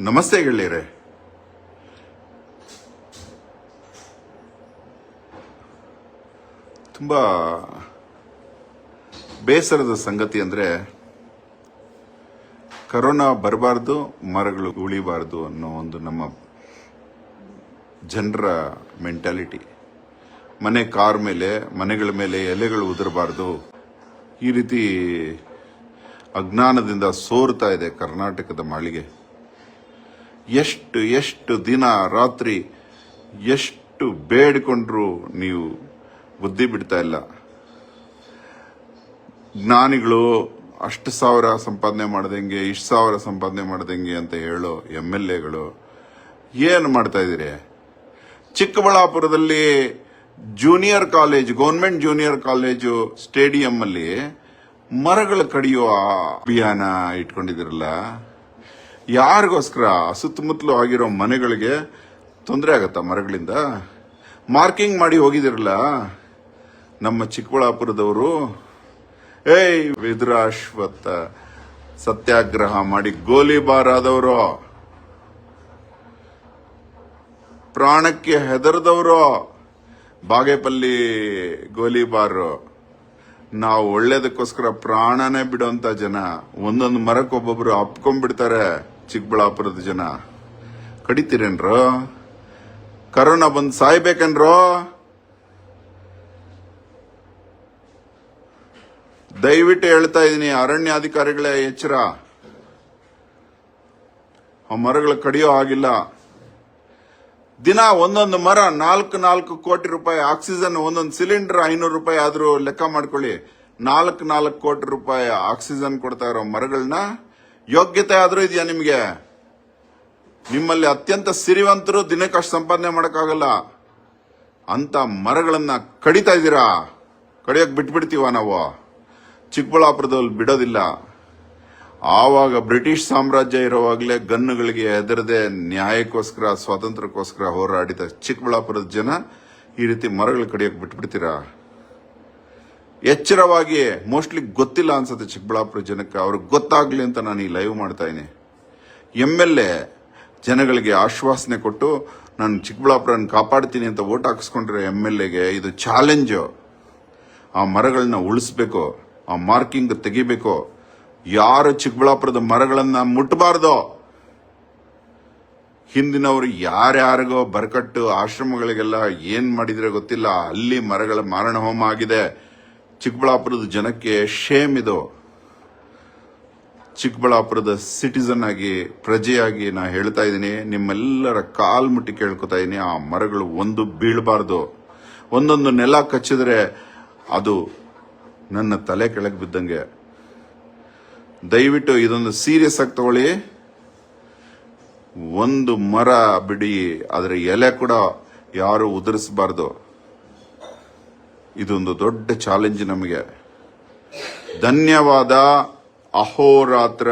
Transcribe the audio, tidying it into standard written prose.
ನಮಸ್ತೆ ಗೆಳೆಯರೆ. ತುಂಬಾ ಬೇಸರದ ಸಂಗತಿ ಅಂದ್ರೆ ಕರೋನಾ ಬರಬಾರ್ದು, ಮರಗಳು ಉಳಿಬಾರ್ದು ಅನ್ನೋ ಒಂದು ನಮ್ಮ ಜನರ ಮೆಂಟಾಲಿಟಿ. ಮನೆಗಳ ಮೇಲೆ ಎಲೆಗಳು ಉದುರಬಾರ್ದು, ಈ ರೀತಿ ಅಜ್ಞಾನದಿಂದ ಸೋರ್ತಾ ಇದೆ ಕರ್ನಾಟಕದ ಮಾಳಿಗೆ. ಎಷ್ಟು ದಿನ ರಾತ್ರಿ ಎಷ್ಟು ಬೇಡಿಕೊಂಡ್ರು ನೀವು ಬುದ್ಧಿ ಬಿಡ್ತಾ ಇಲ್ಲ. ಜ್ಞಾನಿಗಳು ಅಷ್ಟು ಸಾವಿರ ಸಂಪಾದನೆ ಮಾಡ್ದಂಗೆ, ಇಷ್ಟು ಸಾವಿರ ಸಂಪಾದನೆ ಮಾಡ್ದಂಗೆ ಅಂತ ಹೇಳೋ MLAಗಳು ಏನು ಮಾಡ್ತಾ ಇದ್ದೀರಿ? ಚಿಕ್ಕಬಳ್ಳಾಪುರದಲ್ಲಿ ಗೌರ್ಮೆಂಟ್ ಜೂನಿಯರ್ ಕಾಲೇಜು ಸ್ಟೇಡಿಯಂ ಅಲ್ಲಿ ಮರಗಳು ಕಡಿಯುವ ಅಭಿಯಾನ ಇಟ್ಕೊಂಡಿದಿರಲ್ಲ. ಯಾರಿಗೋಸ್ಕರ? ಸುತ್ತಮುತ್ತಲು ಆಗಿರೋ ಮನೆಗಳಿಗೆ ತೊಂದರೆ ಆಗತ್ತಾ ಮರಗಳಿಂದ? ಮಾರ್ಕಿಂಗ್ ಮಾಡಿ ಹೋಗಿದಿರಲ್ಲ ನಮ್ಮ ಚಿಕ್ಕಬಳ್ಳಾಪುರದವರು. ವಿದುರಾಶ್ವತ್ಥ ಸತ್ಯಾಗ್ರಹ ಮಾಡಿ ಗೋಲಿಬಾರ್ ಆದವರು, ಪ್ರಾಣಕ್ಕೆ ಹೆದರದವರು, ಬಾಗೇಪಲ್ಲಿ ಗೋಲಿಬಾರ್. ನಾವು ಒಳ್ಳೇದಕ್ಕೋಸ್ಕರ ಪ್ರಾಣನೇ ಬಿಡುವಂತ ಜನ. ಒಂದೊಂದು ಮರಕ್ಕೆ ಒಬ್ಬೊಬ್ರು ಅಪ್ಕೊಂಡ್ಬಿಡ್ತಾರೆ. ಚಿಕ್ಕಬಳ್ಳಾಪುರದ ಜನ ಕಡಿತೀರೇನ್ರೋ? ಕರೋನಾ ಬಂದು ಸಾಯ್ಬೇಕೇನ್ರೋ? ದಯವಿಟ್ಟು ಹೇಳ್ತಾ ಇದೀನಿ, ಅರಣ್ಯಾಧಿಕಾರಿಗಳೇ ಎಚ್ಚರ. ಆ ಮರಗಳು ಕಡಿಯೋ ಆಗಿಲ್ಲ. ದಿನ ಒಂದೊಂದು ಮರ 4 ಕೋಟಿ ರೂಪಾಯಿ ಆಕ್ಸಿಜನ್, ಒಂದೊಂದು ಸಿಲಿಂಡರ್ 500 ರೂಪಾಯಿ ಆದ್ರೂ ಲೆಕ್ಕ ಮಾಡ್ಕೊಳ್ಳಿ. 4 ಕೋಟಿ ರೂಪಾಯಿ ಆಕ್ಸಿಜನ್ ಕೊಡ್ತಾ ಇರೋ ಮರಗಳನ್ನ ಯೋಗ್ಯತೆ ಆದ್ರೂ ಇದೆಯಾ ನಿಮ್ಗೆ? ನಿಮ್ಮಲ್ಲಿ ಅತ್ಯಂತ ಸಿರಿವಂತರು ದಿನಕ್ಕಷ್ಟು ಸಂಪಾದನೆ ಮಾಡಕ್ಕಾಗಲ್ಲ ಅಂತ ಮರಗಳನ್ನ ಕಡಿತಾ ಇದ್ದೀರಾ. ಕಡಿಯಕ್ ಬಿಟ್ಬಿಡ್ತೀವ ನಾವು? ಚಿಕ್ಕಬಳ್ಳಾಪುರದಲ್ಲಿ ಬಿಡೋದಿಲ್ಲ. ಆವಾಗ ಬ್ರಿಟಿಷ್ ಸಾಮ್ರಾಜ್ಯ ಇರೋವಾಗಲೇ ಗನ್ನುಗಳಿಗೆ ಹೆದರದೆ ನ್ಯಾಯಕ್ಕೋಸ್ಕರ, ಸ್ವಾತಂತ್ರ್ಯಕ್ಕೋಸ್ಕರ ಹೋರಾಡಿದ ಚಿಕ್ಕಬಳ್ಳಾಪುರದ ಜನ ಈ ರೀತಿ ಮರಗಳು ಕಡಿಯಕ್ ಬಿಟ್ಬಿಡ್ತೀರಾ? ಎಚ್ಚರವಾಗಿ. ಮೋಸ್ಟ್ಲಿ ಗೊತ್ತಿಲ್ಲ ಅನ್ಸುತ್ತೆ ಚಿಕ್ಕಬಳ್ಳಾಪುರ ಜನಕ್ಕೆ. ಅವ್ರಿಗೆ ಗೊತ್ತಾಗ್ಲಿ ಅಂತ ನಾನು ಈ ಲೈವ್ ಮಾಡ್ತಾ ಇದ್ದೀನಿ. MLA ಜನಗಳಿಗೆ ಆಶ್ವಾಸನೆ ಕೊಟ್ಟು ನಾನು ಚಿಕ್ಕಬಳ್ಳಾಪುರನ ಕಾಪಾಡ್ತೀನಿ ಅಂತ ವೋಟ್ ಹಾಕಿಸ್ಕೊಂಡ್ರೆ MLAಗೆ ಇದು ಚಾಲೆಂಜ್. ಆ ಮರಗಳನ್ನ ಉಳಿಸ್ಬೇಕು, ಆ ಮಾರ್ಕಿಂಗ್ ತೆಗಿಬೇಕು. ಯಾರು ಚಿಕ್ಕಬಳ್ಳಾಪುರದ ಮರಗಳನ್ನ ಮುಟ್ಟಬಾರ್ದು. ಹಿಂದಿನವರು ಯಾರ್ಯಾರಿಗೋ ಬರ್ಕಟ್ಟು ಆಶ್ರಮಗಳಿಗೆಲ್ಲ ಏನ್ ಮಾಡಿದ್ರೆ ಗೊತ್ತಿಲ್ಲ, ಅಲ್ಲಿ ಮರಗಳ ಮಾರಣ ಹೋಮ ಆಗಿದೆ. ಚಿಕ್ಕಬಳ್ಳಾಪುರದ ಜನಕ್ಕೆ ಶೇಮ್ ಇದು. ಚಿಕ್ಕಬಳ್ಳಾಪುರದ ಸಿಟಿಸನ್ ಆಗಿ, ಪ್ರಜೆಯಾಗಿ ನಾ ಹೇಳ್ತಾ ಇದ್ದೀನಿ, ನಿಮ್ಮೆಲ್ಲರ ಕಾಲ್ ಮುಟ್ಟಿ ಕೇಳ್ಕೊತಾ ಇದ್ದೀನಿ, ಆ ಮರಗಳು ಒಂದು ಬೀಳಬಾರ್ದು. ಒಂದೊಂದು ನೆಲ ಕಚ್ಚಿದ್ರೆ ಅದು ನನ್ನ ತಲೆ ಕೆಳಗೆ ಬಿದ್ದಂಗೆ. ದಯವಿಟ್ಟು ಇದೊಂದು ಸೀರಿಯಸ್ ಆಗಿ ತಗೊಳ್ಳಿ. ಒಂದು ಮರ ಬಿಡಿ, ಅದರ ಎಲೆ ಕೂಡ ಯಾರು ಉದುರಿಸಬಾರ್ದು. ಇದೊಂದು ದೊಡ್ಡ ಚಾಲೆಂಜ್ ನಮಗೆ. ಧನ್ಯವಾದ. ಅಹೋರಾತ್ರ.